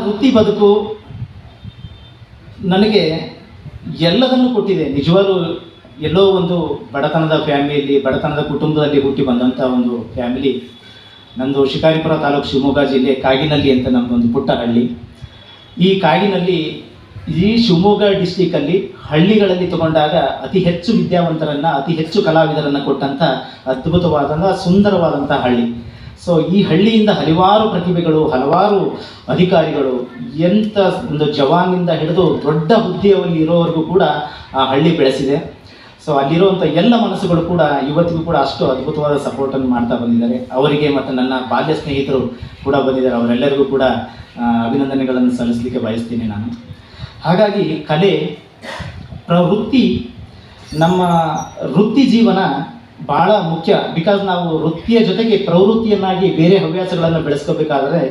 ವೃತ್ತಿ ಬದುಕು ನನಗೆ ಎಲ್ಲದನ್ನು ಕೊಟ್ಟಿದೆ. ನಿಜವಾಗ್ಲೂ ಎಲ್ಲೋ ಒಂದು ಬಡತನದ ಫ್ಯಾಮಿಲಿಯಲ್ಲಿ, ಬಡತನದ ಕುಟುಂಬದಲ್ಲಿ ಹುಟ್ಟಿ ಬಂದಂಥ ಒಂದು ಫ್ಯಾಮಿಲಿ. ನಂದು ಶಿಕಾರಿಪುರ ತಾಲೂಕು, ಶಿವಮೊಗ್ಗ ಜಿಲ್ಲೆ, ಕಾಗಿನಲ್ಲಿ ಅಂತ ನಮ್ಮದೊಂದು ಪುಟ್ಟ ಹಳ್ಳಿ. ಈ ಕಾಗಿನಲ್ಲಿ, ಈ ಶಿವಮೊಗ್ಗ ಡಿಸ್ಟಿಕಲ್ಲಿ ಹಳ್ಳಿಗಳಲ್ಲಿ ತಗೊಂಡಾಗ ಅತಿ ಹೆಚ್ಚು ವಿದ್ಯಾವಂತರನ್ನು, ಅತಿ ಹೆಚ್ಚು ಕಲಾವಿದರನ್ನು ಕೊಟ್ಟಂಥ ಅದ್ಭುತವಾದಂಥ ಸುಂದರವಾದಂಥ ಹಳ್ಳಿ. ಸೊ ಈ ಹಳ್ಳಿಯಿಂದ ಹಲವಾರು ಪ್ರತಿಭೆಗಳು, ಹಲವಾರು ಅಧಿಕಾರಿಗಳು, ಎಂಥ ಒಂದು ಜವಾನಿಂದ ಹಿಡಿದು ದೊಡ್ಡ ಹುದ್ದೆಯಲ್ಲಿ ಇರೋವರೆಗೂ ಕೂಡ ಆ ಹಳ್ಳಿ ಬೆಳೆಸಿದೆ. ಸೊ ಅಲ್ಲಿರುವಂಥ ಎಲ್ಲ ಮನಸ್ಸುಗಳು ಕೂಡ ಇವತ್ತಿಗೂ ಕೂಡ ಅಷ್ಟು ಅದ್ಭುತವಾದ ಸಪೋರ್ಟನ್ನು ಮಾಡ್ತಾ ಬಂದಿದ್ದಾರೆ. ಅವರಿಗೆ ಮತ್ತು ನನ್ನ ಬಾಲ್ಯ ಸ್ನೇಹಿತರು ಕೂಡ ಬಂದಿದ್ದಾರೆ. ಅವರೆಲ್ಲರಿಗೂ ಕೂಡ ಅಭಿನಂದನೆಗಳನ್ನು ಸಲ್ಲಿಸಲಿಕ್ಕೆ ಬಯಸ್ತೀನಿ ನಾನು. ಹಾಗಾಗಿ ಕಲೆ, ಪ್ರವೃತ್ತಿ, ನಮ್ಮ ವೃತ್ತಿ ಜೀವನ ಭಾಳ ಮುಖ್ಯ. ಬಿಕಾಸ್ ನಾವು ವೃತ್ತಿಯ ಜೊತೆಗೆ ಪ್ರವೃತ್ತಿಯನ್ನಾಗಿ ಬೇರೆ ಹವ್ಯಾಸಗಳನ್ನು ಬೆಳೆಸ್ಕೋಬೇಕಾದ್ರೆ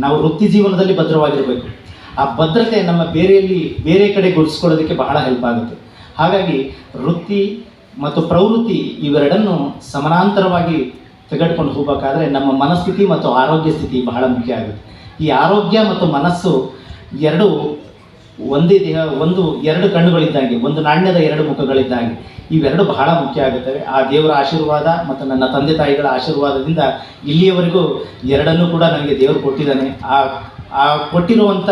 ನಾವು ವೃತ್ತಿ ಜೀವನದಲ್ಲಿ ಭದ್ರವಾಗಿರಬೇಕು. ಆ ಭದ್ರತೆ ನಮ್ಮ ಬೇರೆ ಕಡೆ ಗುರುತಿಸ್ಕೊಳ್ಳೋದಕ್ಕೆ ಬಹಳ ಹೆಲ್ಪ್ ಆಗುತ್ತೆ. ಹಾಗಾಗಿ ವೃತ್ತಿ ಮತ್ತು ಪ್ರವೃತ್ತಿ ಇವೆರಡನ್ನು ಸಮಾನಾಂತರವಾಗಿ ತೆಗೆದುಕೊಂಡು ಹೋಗಬೇಕಾದ್ರೆ ನಮ್ಮ ಮನಸ್ಥಿತಿ ಮತ್ತು ಆರೋಗ್ಯ ಸ್ಥಿತಿ ಬಹಳ ಮುಖ್ಯ ಆಗುತ್ತೆ. ಈ ಆರೋಗ್ಯ ಮತ್ತು ಮನಸ್ಸು ಎರಡು ಒಂದೇ ದೇಹ, ಎರಡು ಕಣ್ಣುಗಳಿದ್ದಾಗೆ, ಒಂದು ನಾಣ್ಯದ ಎರಡು ಮುಖಗಳಿದ್ದಾಗೆ. ಇವೆರಡು ಬಹಳ ಮುಖ್ಯ ಆಗುತ್ತವೆ. ಆ ದೇವರ ಆಶೀರ್ವಾದ ಮತ್ತು ನನ್ನ ತಂದೆ ತಾಯಿಗಳ ಆಶೀರ್ವಾದದಿಂದ ಇಲ್ಲಿಯವರೆಗೂ ಎರಡನ್ನೂ ಕೂಡ ನನಗೆ ದೇವರು ಕೊಟ್ಟಿದ್ದಾನೆ. ಆ ಕೊಟ್ಟಿರುವಂಥ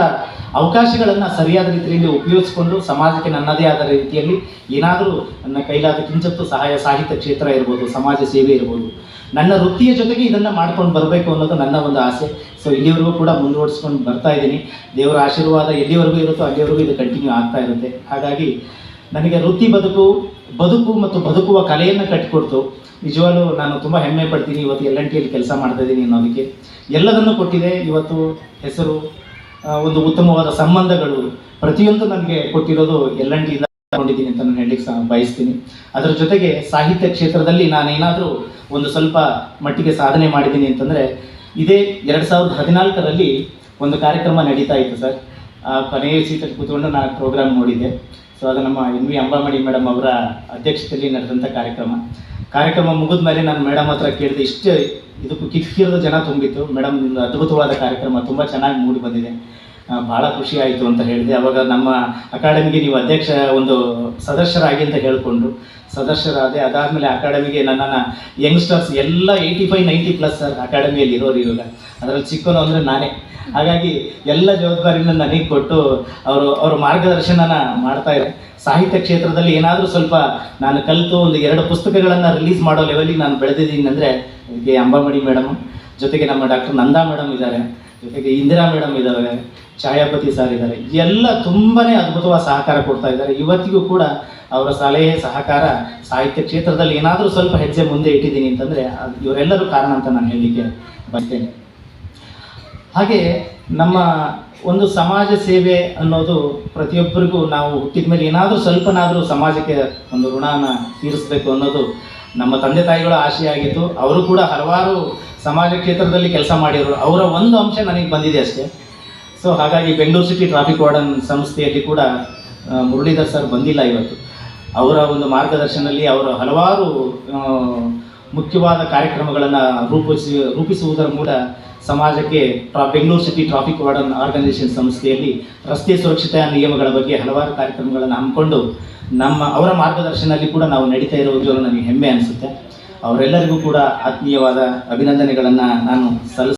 ಅವಕಾಶಗಳನ್ನು ಸರಿಯಾದ ರೀತಿಯಲ್ಲಿ ಉಪಯೋಗಿಸ್ಕೊಂಡು ಸಮಾಜಕ್ಕೆ ನನ್ನದೇ ಆದ ರೀತಿಯಲ್ಲಿ ಏನಾದರೂ ನನ್ನ ಕೈಲಾದ ಕಿಂಚತ್ತು ಸಹಾಯ, ಸಾಹಿತ್ಯ ಕ್ಷೇತ್ರ ಇರ್ಬೋದು, ಸಮಾಜ ಸೇವೆ ಇರ್ಬೋದು, ನನ್ನ ವೃತ್ತಿಯ ಜೊತೆಗೆ ಇದನ್ನು ಮಾಡ್ಕೊಂಡು ಬರಬೇಕು ಅನ್ನೋದು ನನ್ನ ಒಂದು ಆಸೆ. ಸೊ ಇಲ್ಲಿವರೆಗೂ ಕೂಡ ಮುಂದುವರಿಸ್ಕೊಂಡು ಬರ್ತಾ ಇದ್ದೀನಿ. ದೇವರ ಆಶೀರ್ವಾದ ಎಲ್ಲಿವರೆಗೂ ಇರುತ್ತೋ ಅಲ್ಲಿವರೆಗೂ ಇದು ಕಂಟಿನ್ಯೂ ಆಗ್ತಾ ಇರುತ್ತೆ. ಹಾಗಾಗಿ ನನಗೆ ವೃತ್ತಿ ಬದುಕು ಮತ್ತು ಬದುಕುವ ಕಲೆಯನ್ನು ಕಟ್ಟಿಕೊಡ್ತು. ನಿಜವಾಗ್ಲೂ ನಾನು ತುಂಬ ಹೆಮ್ಮೆ ಪಡ್ತೀನಿ. ಇವತ್ತು LNTಯಲ್ಲಿ ಕೆಲಸ ಮಾಡ್ತಾ ಇದ್ದೀನಿ ಅನ್ನೋದಕ್ಕೆ. ಎಲ್ಲದನ್ನು ಕೊಟ್ಟಿದೆ. ಇವತ್ತು ಹೆಸರು, ಒಂದು ಉತ್ತಮವಾದ ಸಂಬಂಧಗಳು, ಪ್ರತಿಯೊಂದು ನನಗೆ ಕೊಟ್ಟಿರೋದು LNTಯಿಂದ ಕೊಂಡಿದ್ದೀನಿ ಅಂತ ನಾನು ಹೇಳಲಿಕ್ಕೆ ಬಯಸ್ತೀನಿ. ಅದರ ಜೊತೆಗೆ ಸಾಹಿತ್ಯ ಕ್ಷೇತ್ರದಲ್ಲಿ ನಾನೇನಾದರೂ ಒಂದು ಸ್ವಲ್ಪ ಮಟ್ಟಿಗೆ ಸಾಧನೆ ಮಾಡಿದ್ದೀನಿ ಅಂತಂದರೆ, ಇದೇ 2014ರಲ್ಲಿ ಒಂದು ಕಾರ್ಯಕ್ರಮ ನಡೀತಾ ಇತ್ತು ಸರ್. ಕೊನೆಯ ಸೀಟಲ್ಲಿ ಕೂತ್ಕೊಂಡು ನಾನು ಪ್ರೋಗ್ರಾಮ್ ನೋಡಿದ್ದೆ. ಸೊ ಅದು ನಮ್ಮ NV ಅಂಬಾಮಣಿ ಮೇಡಮ್ ಅವರ ಅಧ್ಯಕ್ಷತೆಯಲ್ಲಿ ನಡೆದಂಥ ಕಾರ್ಯಕ್ರಮ ಮುಗಿದ ಮೇಲೆ ನಾನು ಮೇಡಮ್ ಹತ್ರ ಕೇಳಿದೆ. ಇಷ್ಟು ಇದಕ್ಕೂ ಕಿಕ್ಕಿರದ ಜನ ತುಂಬಿತ್ತು. ಮೇಡಮ್, ನಿಮ್ಮದು ಅದ್ಭುತವಾದ ಕಾರ್ಯಕ್ರಮ ತುಂಬ ಚೆನ್ನಾಗಿ ಮೂಡಿ ಬಂದಿದೆ, ಭಾಳ ಖುಷಿ ಆಯಿತು ಅಂತ ಹೇಳಿದೆ. ಆವಾಗ ನಮ್ಮ ಅಕಾಡೆಮಿಗೆ ನೀವು ಒಂದು ಸದಸ್ಯರಾಗಿ ಅಂತ ಹೇಳಿಕೊಂಡು ಸದಸ್ಯರಾದೆ. ಅದಾದಮೇಲೆ ಅಕಾಡೆಮಿಗೆ ನನ್ನನ್ನು ಯಂಗ್ಸ್ಟರ್ಸ್ ಎಲ್ಲ 85-90+ ಸರ್ ಅಕಾಡೆಮಿಯಲ್ಲಿ ಇರೋರು ಇವಾಗ. ಅದರಲ್ಲಿ ಚಿಕ್ಕನು ಅಂದರೆ ನಾನೇ. ಹಾಗಾಗಿ ಎಲ್ಲ ಜವಾಬ್ದಾರಿನ ನನಗೆ ಕೊಟ್ಟು ಅವರು ಮಾರ್ಗದರ್ಶನನ ಮಾಡ್ತಾಯಿದ್ದಾರೆ. ಸಾಹಿತ್ಯ ಕ್ಷೇತ್ರದಲ್ಲಿ ಏನಾದರೂ ಸ್ವಲ್ಪ ನಾನು ಕಲಿತು ಒಂದು 2 ಪುಸ್ತಕಗಳನ್ನು ರಿಲೀಸ್ ಮಾಡೋ ಲೆವೆಲಿಗೆ ನಾನು ಬೆಳೆದಿದ್ದೀನಿ ಅಂದರೆ ಇದಕ್ಕೆ ಅಂಬಾಮಣಿ ಮೇಡಮ್, ಜೊತೆಗೆ ನಮ್ಮ ಡಾಕ್ಟರ್ ನಂದಾ ಮೇಡಮ್ ಇದ್ದಾರೆ, ಜೊತೆಗೆ ಇಂದಿರಾ ಮೇಡಮ್ ಇದ್ದಾರೆ, ಛಾಯಾಪತಿ ಸರ್ ಇದ್ದಾರೆ. ಎಲ್ಲ ತುಂಬಾ ಅದ್ಭುತವಾದ ಸಹಕಾರ ಕೊಡ್ತಾ ಇದ್ದಾರೆ. ಇವತ್ತಿಗೂ ಕೂಡ ಅವರ ಸಲಹೆ, ಸಹಕಾರ, ಸಾಹಿತ್ಯ ಕ್ಷೇತ್ರದಲ್ಲಿ ಏನಾದರೂ ಸ್ವಲ್ಪ ಹೆಜ್ಜೆ ಮುಂದೆ ಇಟ್ಟಿದ್ದೀನಿ ಅಂತಂದರೆ ಇವರೆಲ್ಲರೂ ಕಾರಣ ಅಂತ ನಾನು ಹೇಳಲಿಕ್ಕೆ ಬರ್ತೇನೆ. ಹಾಗೆ ನಮ್ಮ ಒಂದು ಸಮಾಜ ಸೇವೆ ಅನ್ನೋದು ಪ್ರತಿಯೊಬ್ಬರಿಗೂ ನಾವು ಹುಟ್ಟಿದ ಮೇಲೆ ಏನಾದರೂ ಸ್ವಲ್ಪನಾದರೂ ಸಮಾಜಕ್ಕೆ ಒಂದು ಋಣನ ತೀರಿಸಬೇಕು ಅನ್ನೋದು ನಮ್ಮ ತಂದೆ ತಾಯಿಗಳ ಆಶೆ ಆಗಿತ್ತು. ಅವರು ಕೂಡ ಹಲವಾರು ಸಮಾಜ ಕ್ಷೇತ್ರದಲ್ಲಿ ಕೆಲಸ ಮಾಡಿದರು. ಅವರ ಒಂದು ಅಂಶ ನನಗೆ ಬಂದಿದೆ ಅಷ್ಟೇ. ಸೊ ಹಾಗಾಗಿ ಬೆಂಗಳೂರು ಸಿಟಿ ಟ್ರಾಫಿಕ್ ವಾರ್ಡನ್ ಸಂಸ್ಥೆಯಲ್ಲಿ ಕೂಡ ಮುರಳೀಧರ್ ಸರ್ ಬಂದಿಲ್ಲ ಇವತ್ತು. ಅವರ ಒಂದು ಮಾರ್ಗದರ್ಶನದಲ್ಲಿ ಅವರು ಹಲವಾರು ಮುಖ್ಯವಾದ ಕಾರ್ಯಕ್ರಮಗಳನ್ನು ರೂಪಿಸುವುದರ ಮೂಲಕ ಸಮಾಜಕ್ಕೆ Bengaluru city traffic warden organisation ಸಂಸ್ಥೆಯಲ್ಲಿ ರಸ್ತೆ ಸುರಕ್ಷತೆಯ ನಿಯಮಗಳ ಬಗ್ಗೆ ಹಲವಾರು ಕಾರ್ಯಕ್ರಮಗಳನ್ನು ಹಮ್ಮಿಕೊಂಡು ಅವರ ಮಾರ್ಗದರ್ಶನದಲ್ಲಿ ಕೂಡ ನಾವು ನಡೀತಾ ಇರುವುದು ನನಗೆ ಹೆಮ್ಮೆ ಅನಿಸುತ್ತೆ. ಅವರೆಲ್ಲರಿಗೂ ಕೂಡ ಆತ್ಮೀಯವಾದ ಅಭಿನಂದನೆಗಳನ್ನು ನಾನು